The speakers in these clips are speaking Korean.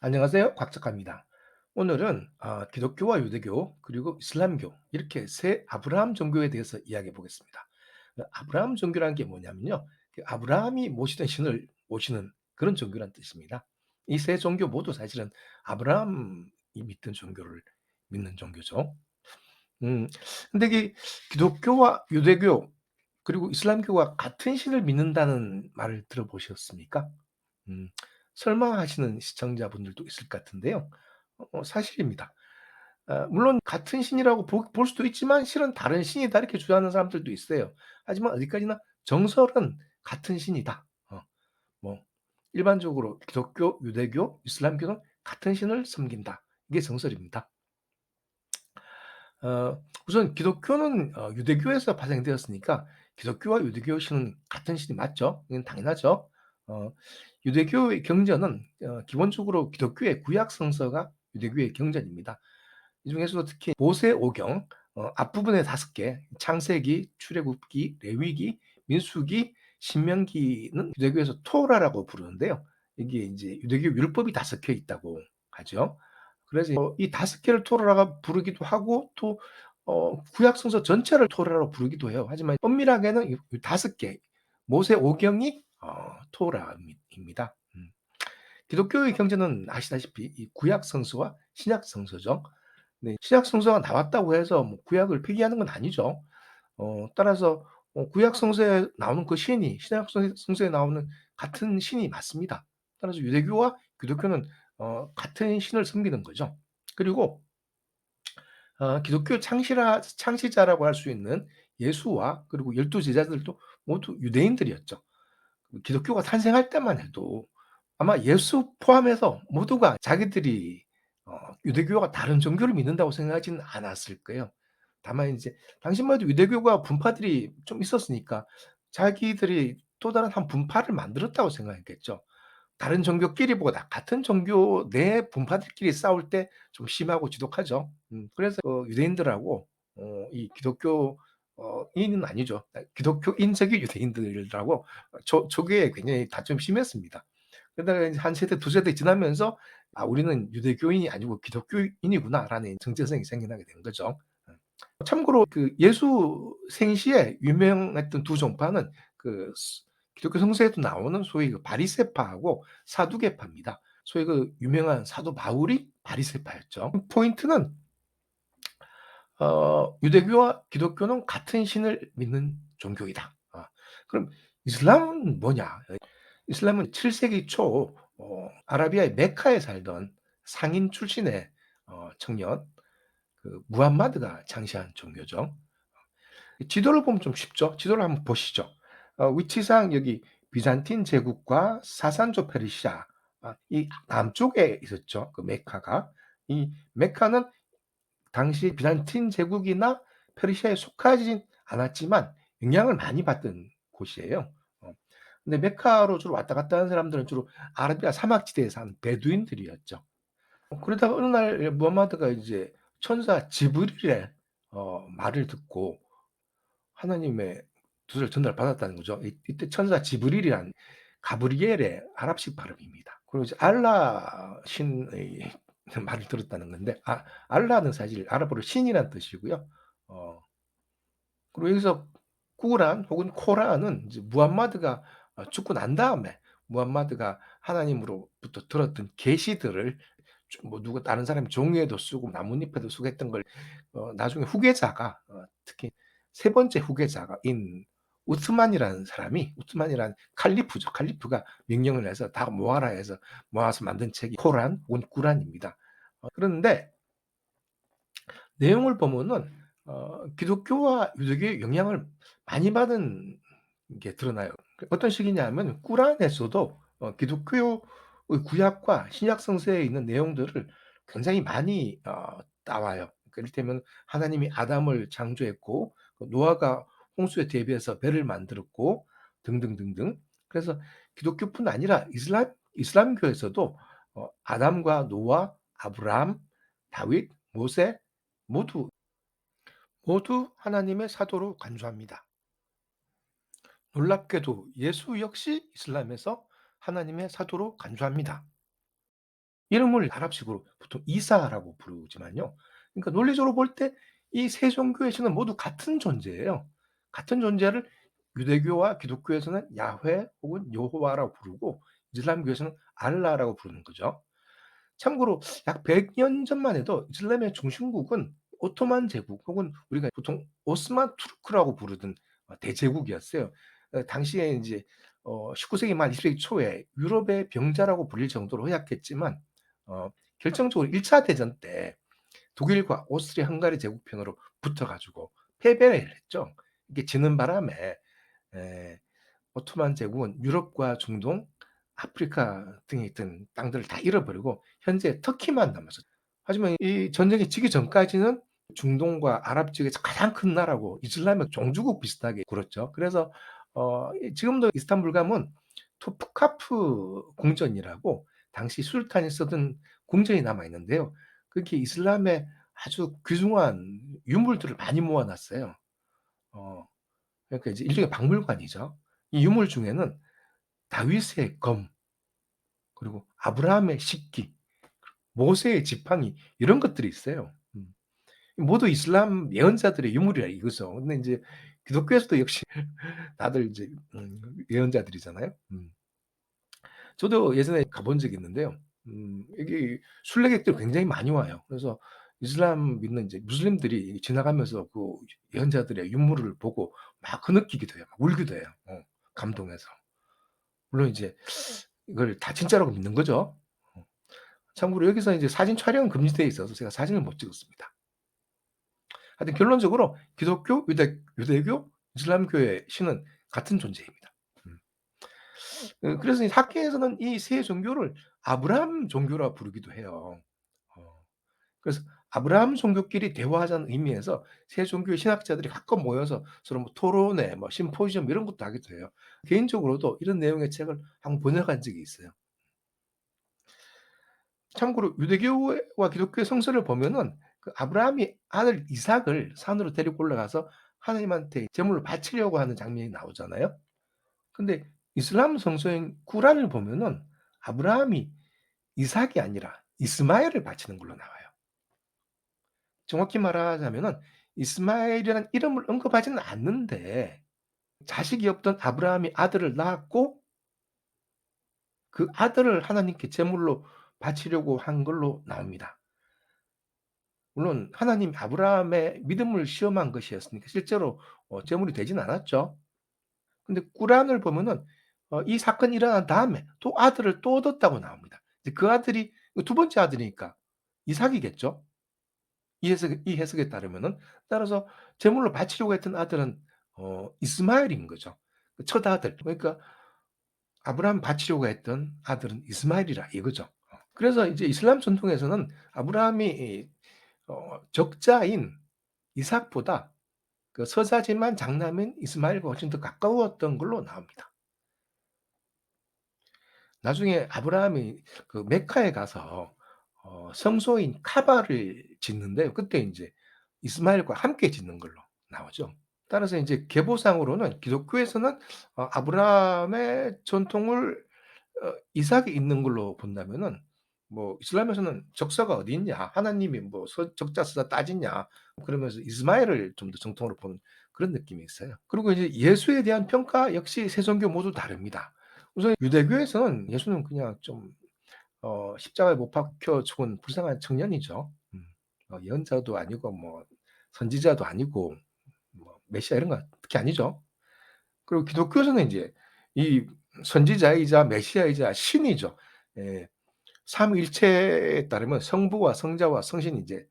안녕하세요. 곽작가입니다. 오늘은 기독교와 유대교 그리고 이슬람교 이렇게 세 아브라함 종교에 대해서 이야기해 보겠습니다. 아브라함 종교라는 게 뭐냐면요. 아브라함이 모시던 신을 모시는 그런 종교란 뜻입니다. 이 세 종교 모두 사실은 아브라함이 믿던 종교를 믿는 종교죠. 음, 근데 이 기독교와 유대교 그리고 이슬람교가 같은 신을 믿는다는 말을 들어보셨습니까? 음. 설마 하시는 시청자분들도 있을 것 같은데요. 사실입니다. 물론 같은 신이라고 볼 수도 있지만 실은 다른 신이다 이렇게 주장하는 사람들도 있어요. 하지만 어디까지나 정설은 같은 신이다. 뭐 일반적으로 기독교, 유대교, 이슬람교는 같은 신을 섬긴다. 이게 정설입니다. 우선 기독교는 유대교에서 파생되었으니까 기독교와 유대교 신은 같은 신이 맞죠. 이건 당연하죠. 어 유대교의 경전은 기본적으로 기독교의 구약 성서가 유대교의 경전입니다. 이 중에서도 특히 모세오경 앞부분에 5개 창세기, 출애굽기, 레위기, 민수기, 신명기는 유대교에서 토라라고 부르는데요. 이게 이제 유대교 율법이 다 섞여 있다고 하죠. 그래서 이 5개를 토라라고 부르기도 하고 또 구약 성서 전체를 토라라고 부르기도 해요. 하지만 엄밀하게는 이 5개 모세오경이 토라입니다. 기독교의 경전은 아시다시피 이 구약 성서와 신약 성서죠. 네, 신약 성서가 나왔다고 해서 뭐 구약을 폐기하는 건 아니죠. 따라서 구약 성서에 나오는 그 신이 신약 성서에 나오는 같은 신이 맞습니다. 따라서 유대교와 기독교는 같은 신을 섬기는 거죠. 그리고 기독교 창시자라고 할 수 있는 예수와 그리고 12 제자들도 모두 유대인들이었죠. 기독교가 탄생할 때만 해도 아마 예수 포함해서 모두가 자기들이 유대교와 다른 종교를 믿는다고 생각하지는 않았을 거예요. 다만 인제 당시만 해도 유대교가 분파들이 좀 있었으니까 자기들이 또 다른 한 분파를 만들었다고 생각했겠죠. 다른 종교끼리보다 같은 종교 내 분파들끼리 싸울 때 좀 심하고 지독하죠. 그래서 유대인들하고 이 기독교 인은 아니죠. 기독교인적인 유대인들하고 초기에 굉장히 다툼이 심했습니다. 그러다가 이제 한 세대, 두 세대 지나면서 '아 우리는 유대교인이 아니고 기독교인이구나.'라는 정체성이 생겨나게 된 거죠. 참고로 그 예수 생시에 유명했던 두 종파는 그 기독교 성서에도 나오는 소위 그 바리새파하고 사두개파입니다. 소위 그 유명한 사도 바울이 바리새파였죠. 포인트는 유대교와 기독교는 같은 신을 믿는 종교이다. 그럼 이슬람은 뭐냐? 이슬람은 7 세기 초 아라비아의 메카에 살던 상인 출신의 청년 그 무함마드가 창시한 종교죠. 지도를 보면 좀 쉽죠. 지도를 한번 보시죠. 위치상 여기 비잔틴 제국과 사산조 페르시아 이 남쪽에 있었죠. 그 메카가. 이 메카는 당시 비잔틴 제국이나 페르시아에 속하진 않았지만 영향을 많이 받던 곳이에요. 근데 메카로 주로 왔다 갔다 하는 사람들은 주로 아라비아 사막지대에 사는 베두인들이었죠. 그러다가 어느 날 무함마드가 이제 천사 지브릴의 말을 듣고 하나님의 뜻을 전달받았다는 거죠. 이때 천사 지브릴이란 가브리엘의 아랍식 발음입니다. 그리고 이제 알라 신의 말을 들었다는 건데 알라는 사실 아랍어로 신이란 뜻이고요. 어 그리고 여기서 꾸란 혹은 코란은 이제 무함마드가 죽고 난 다음에 무함마드가 하나님으로부터 들었던 계시들을 뭐 누가 다른 사람이 종이에도 쓰고 나뭇잎에도 쓰고 했던 걸 나중에 후계자가 특히 세 번째 후계자인 우스만이라는 사람이 우스만이라는 칼리프죠. 칼리프가 명령을 해서 다 모아라 해서 모아서 만든 책이 코란 혹은 꾸란입니다. 그런데 내용을 보면은 기독교와 유대교의 영향을 많이 받은 게 드러나요. 어떤 식이냐면 꾸란에서도 기독교의 구약과 신약 성서에 있는 내용들을 굉장히 많이 따와요. 그러니까 이를테면 하나님이 아담을 창조했고 노아가 홍수에 대비해서 배를 만들었고 등등등등. 그래서 기독교뿐 아니라 이슬람교에서도 아담과 노아, 아브라함, 다윗, 모세 모두 하나님의 사도로 간주합니다. 놀랍게도 예수 역시 이슬람에서 하나님의 사도로 간주합니다. 이름을 아랍식으로 보통 이사라고 부르지만요. 그러니까 논리적으로 볼 때 이 세 종교의 신은 모두 같은 존재예요. 같은 존재를 유대교와 기독교에서는 야훼 혹은 여호와라고 부르고 이슬람교에서는 알라라고 부르는 거죠. 참고로 약 100년 전만 해도 이슬람의 중심국은 오토만 제국 혹은 우리가 보통 오스만 투르크라고 부르던 대제국이었어요. 당시에 인제 19 세기 말 20 세기 초에 유럽의 병자라고 불릴 정도로 허약했지만 어 결정적으로 1차 대전 때 독일과 오스트리아 헝가리 제국편으로 붙어 가지고 패배를 했죠. 이게 지는 바람에 에 오토만 제국은 유럽과 중동, 아프리카 등에 있던 땅들을 다 잃어버리고 현재 터키만 남았었죠. 하지만 이 전쟁이 지기 전까지는 중동과 아랍 지역에서 가장 큰 나라고 이슬람의 종주국 비슷하게 굴었죠. 그래서 이 지금도 이스탄불 가면 토프카프 궁전이라고 당시 술탄이 쓰던 궁전이 남아 있는데요. 그게 이슬람의 아주 귀중한 유물들을 많이 모아 놨어요. 어 그러니까 이제 일종의 박물관이죠. 이 유물 중에는 다윗의 검, 그리고 아브라함의 식기, 모세의 지팡이 이런 것들이 있어요. 모두 이슬람 예언자들의 유물이라 이거죠. 근데 인제 기독교에서도 역시 다들 이제 예언자들이잖아요. 저도 예전에 가본 적이 있는데요. 여기 순례객들 굉장히 많이 와요. 그래서 이슬람 믿는 이제 무슬림들이 지나가면서 그 예언자들의 유물을 보고 막 흐느끼기도 해요. 막 울기도 해요. 감동해서. 물론 이제 이걸 다 진짜라고 믿는 거죠. 어. 참고로 여기서 이제 사진 촬영은 금지되어 있어서 제가 사진을 못 찍었습니다. 하여튼 결론적으로 기독교, 유대교, 이슬람교의 신은 같은 존재입니다. 음. 그래서 이 학계에서는 이 세 종교를 아브라함 종교라 부르기도 해요. 어. 그래서 아브라함 종교끼리 대화하자는 의미에서 세 종교의 신학자들이 가끔 모여서 서로 뭐 토론회, 뭐 심포지엄 이런 것도 하기도 해요. 개인적으로도 이런 내용의 책을 한권 번역한 적이 있어요. 참고로 유대교와 기독교의 성서를 보면은 그 아브라함이 아들 이삭을 산으로 데리고 올라가서 하나님한테 제물로 바치려고 하는 장면이 나오잖아요. 근데 이슬람 성서인 쿠란을 보면은 아브라함이 이삭이 아니라 이스마엘을 바치는 걸로 나와요. 정확히 말하자면은 이스마엘이라는 이름을 언급하지는 않는데 자식이 없던 아브라함이 아들을 낳았고 그 아들을 하나님께 제물로 바치려고 한 걸로 나옵니다. 물론 하나님이 아브라함의 믿음을 시험한 것이었으니까 실제로 제물이 되진 않았죠. 근데 꾸란을 보면은 이 사건이 일어난 다음에 또 아들을 또 얻었다고 나옵니다. 이제 그 아들이 두 번째 아들이니까 이삭이겠죠. 이 해석에 따르면은. 따라서 제물로 바치려고 했던 아들은 이스마엘인 거죠. 그 첫 아들. 그러니까 아브라함이 바치려고 했던 아들은 이스마엘이라 이거죠. 그래서 이제 이슬람 전통에서는 아브라함이 이 적자인 이삭보다 그 서자지만 장남인 이스마엘과 훨씬 더 가까웠던 걸로 나옵니다. 나중에 아브라함이 그 메카에 가서 성소인 카바를 짓는데요. 그때 인제 이스마엘과 함께 짓는 걸로 나오죠. 따라서 인제 계보상으로는 기독교에서는 아브라함의 전통을 이삭이 잇는 걸로 본다면은 뭐 이슬람에서는 적사가 어디 있냐, 하나님이 뭐 적자 서자 따지냐 그러면서 이스마엘을 좀 더 정통으로 보는 그런 느낌이 있어요. 그리고 이제 예수에 대한 평가 역시 세 종교 모두 다릅니다. 우선 유대교에서는 예수는 그냥 좀 십자가에 못 박혀 죽은 불쌍한 청년이죠. 예언자도 아니고 뭐 선지자도 아니고 뭐 메시아 이런 거 특히 아니죠. 그리고 기독교에서는 인제 이 선지자이자 메시아이자 신이죠. 예. 삼위일체에 따르면 성부와 성자와 성신이 이제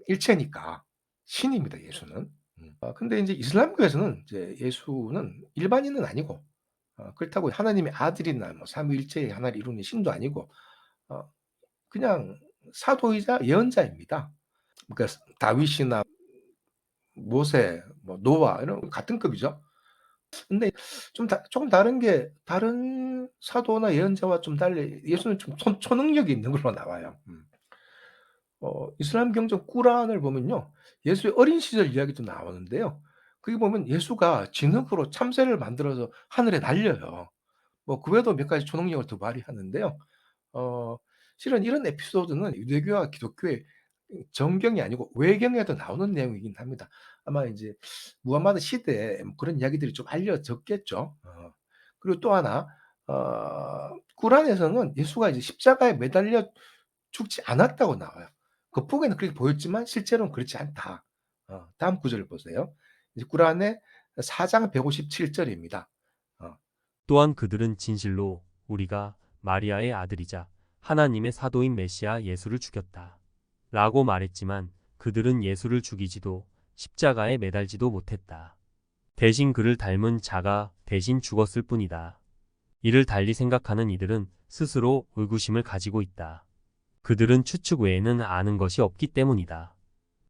일체니까 신입니다, 예수는. 근데 인제 이슬람교에서는 이제 예수는 일반인은 아니고 그렇다고 하나님의 아들이나 뭐 삼위일체의 하나를 이루는 신도 아니고 어 그냥 사도이자 예언자입니다. 그러니까 다윗이나 모세, 뭐 노아 이런 같은 급이죠. 근데 조금 다른 게 다른 사도나 예언자와 좀 달리 예수는 좀 초능력이 있는 걸로 나와요. 이슬람 경전 꾸란을 보면요. 예수의 어린 시절 이야기도 나오는데요. 거기 보면 예수가 진흙으로 참새를 만들어서 하늘에 날려요. 뭐 그 외에도 몇 가지 초능력을 더 발휘하는데요. 어 실은 이런 에피소드는 유대교와 기독교의 정경이 아니고 외경에도 나오는 내용이긴 합니다. 아마 이제 무함마드 시대에 뭐 그런 이야기들이 좀 알려졌겠죠. 그리고 또 하나 꾸란에서는 예수가 이제 십자가에 매달려 죽지 않았다고 나와요. 겉보기에는 그렇게 보였지만 실제로는 그렇지 않다. 다음 구절을 보세요. 이제 꾸란의 4장 157 절입니다. 어 또한 그들은 진실로 우리가 마리아의 아들이자 하나님의 사도인 메시아 예수를 죽였다. 라고 말했지만 그들은 예수를 죽이지도 십자가에 매달지도 못했다. 대신 그를 닮은 자가 대신 죽었을 뿐이다. 이를 달리 생각하는 이들은 스스로 의구심을 가지고 있다. 그들은 추측 외에는 아는 것이 없기 때문이다.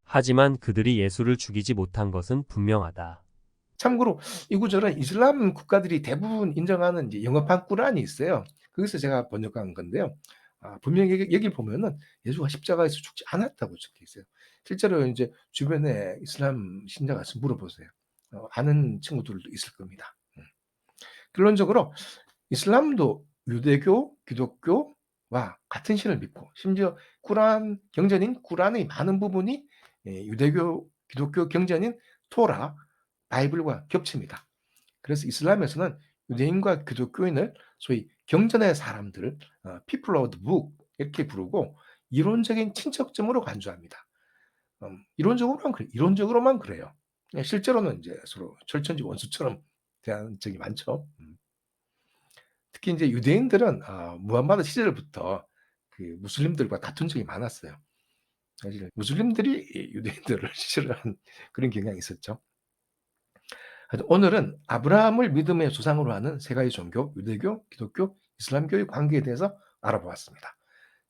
하지만 그들이 예수를 죽이지 못한 것은 분명하다. 참고로 이 구절은 이슬람 국가들이 대부분 인정하는 이제 영어판 꾸란이 있어요. 거기서 제가 번역한 건데요. 분명히 여기 보면은 예수가 십자가에서 죽지 않았다고 적혀 있어요. 실제로 이제 주변에 이슬람 신자 가서 물어보세요. 아는 친구들도 있을 겁니다. 결론적으로 이슬람도 유대교, 기독교와 같은 신을 믿고 심지어 꾸란 경전인 꾸란의 많은 부분이 유대교, 기독교 경전인 토라, 바이블과 겹칩니다. 그래서 이슬람에서는 유대인과 기독교인을 소위 경전의 사람들, people of the book 이렇게 부르고 이론적인 친척점으로 간주합니다. 이론적으로만 그래요. 실제로는 이제 서로 철천지 원수처럼 대하는 적이 많죠. 특히 이제 유대인들은 무함마드 시절부터 그 무슬림들과 다툰 적이 많았어요. 사실 무슬림들이 이 유대인들을 싫어하는 그런 경향이 있었죠. 하여튼 오늘은 아브라함을 믿음의 조상으로 하는 세 가지 종교, 유대교, 기독교, 이슬람교의 관계에 대해서 알아보았습니다.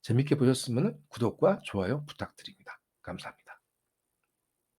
재밌게 보셨으면 구독과 좋아요 부탁드립니다. 감사합니다.